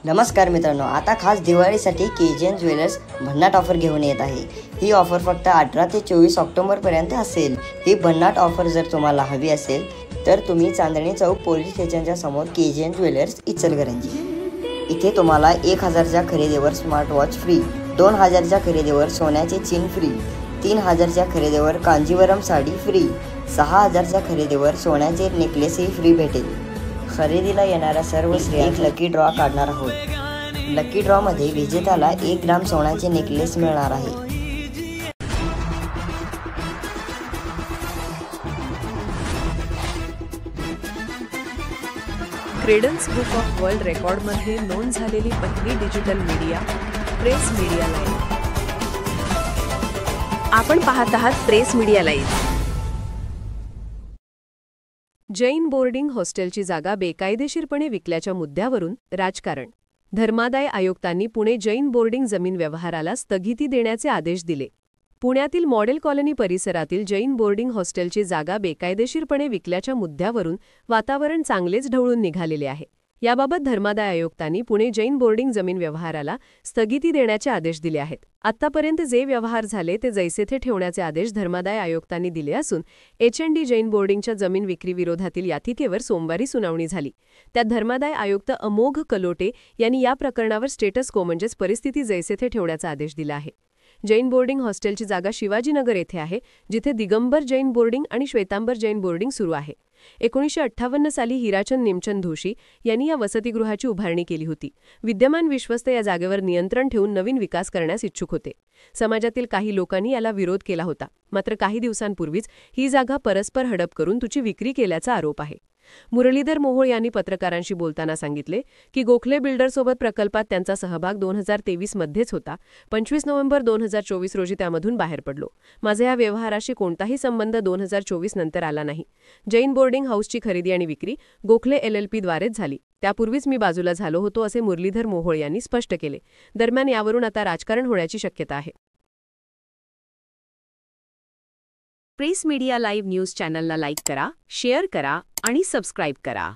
नमस्कार मित्रांनो, आता खास दिवाळीसाठी केजीएन ज्वेलर्स भन्नाट ऑफर घेऊन येत आहे। ही ऑफर फक्त 18 ते 24 ऑक्टोबर पर्यंत असेल। ही भन्नाट ऑफर जर तुम्हाला हवी असेल तर तुम्ही चांदणी चौक पोलीस स्टेशनच्या समोर केजीएन ज्वेलर्स इचलकरंजी इथे तुम्हाला 1000च्या खरेदीवर स्मार्ट वॉच फ्री, 2000च्या खरेदीवर सोन्याचे चेन फ्री, 3000च्या खरेदीवर कांजीवरम साडी फ्री, 6000च्या खरेदीवर सोन्याचे नेकलेसही फ्री भेटेल। खरेदीला येणाऱ्या सर्व स्त्रियांना लकी ड्रॉ काढणार आहोत। लकी ड्रॉ मध्ये विजेत्याला 1 ग्राम सोन्याचे नेकलेस मिळणार आहे। क्रेडन्स बुक ऑफ वर्ल्ड रेकॉर्डमध्ये नोंद झालेली पहिली digital media press media live. आपण पाहत आहात press media live. Jain boarding हॉस्टेलची जागा बेकायदेशीरपणे विकल्याच्या मुद्द्यावरून राजकारण। धर्मादाय आयुक्तांनी पुणे जैन बोर्डिंग जमीन व्यवहाराला स्थगिती देण्याचे आदेश दिले। पुण्यातील मॉडेल कॉलनी परिसरातील जैन बोर्डिंग हॉस्टेलची जागा बेकायदेशीरपणे विकल्याच्या मुद्द्यावरून वातावरण चांगलेच ढवळून निघालेले आहे। याबाबत धर्मादाय आयुक्तांनी पुणे जैन बोर्डिंग जमीन व्यवहाराला स्थगिती देण्याचे आदेश दिले आहेत। आत्तापर्यंत जे व्यवहार झाले ते जैसे थे ठेवण्याचे आदेश धर्मादाय आयुक्तांनी दिले असून एच&डी जैन बोर्डिंगच्या जमीन विक्री विरोधातील याचिकेवर सोमवारी सुनावणी झाली। त्यात धर्मादाय आयुक्त अमोघ कलोटे यांनी या प्रकरणावर स्टेटस को म्हणजेच परिस्थिती जैसे थे ठेवण्याचा आदेश दिला आहे। जैन बोर्डिंग हॉस्टेलची जागा शिवाजीनगर येथे आहे, जिथे दिगंबर जैन बोर्डिंग आणि श्वेतांबर जैन बोर्डिंग सुरू आहे। 1958 साली हिराचंद निमचंद धोशी यांनी या वसतिगृहाची उभारणी केली होती। विद्यमान विश्वस्त या जागेवर नियंत्रण ठेवून नवीन विकास करण्यास इच्छुक होते। समाजातील काही लोकांनी याला विरोध केला होता, मात्र काही दिवसांपूर्वीच ही जागा परस्पर हडप करून तुची विक्री केल्याचा आरोप आहे। मुरलीधर मोहोळ यांनी पत्रकारांशी बोलताना सांगितले की गोखले बिल्डरसोबत प्रकल्पात त्यांचा सहभाग 2023 मध्येच होता। 25 नोव्हेंबर 2024 रोजी त्यामधून बाहेर पडलो। माझा या व्यवहाराशी कोणताही संबंध 2024 नंतर आला नाही। जैन बोर्डिंग हाऊसची खरेदी आणि विक्री गोखले LLP द्वारेच झाली। त्यापूर्वीच मी बाजूला झालो होतो असे मुरलीधर मोहोळ यांनी स्पष्ट केले। दरम्यान यावरून आता राजकारण होण्याची शक्यता आहे। प्रेस मीडिया लाईव्ह न्यूज चॅनलला लाईक करा, शेअर करा आणि सबस्क्राईब करा।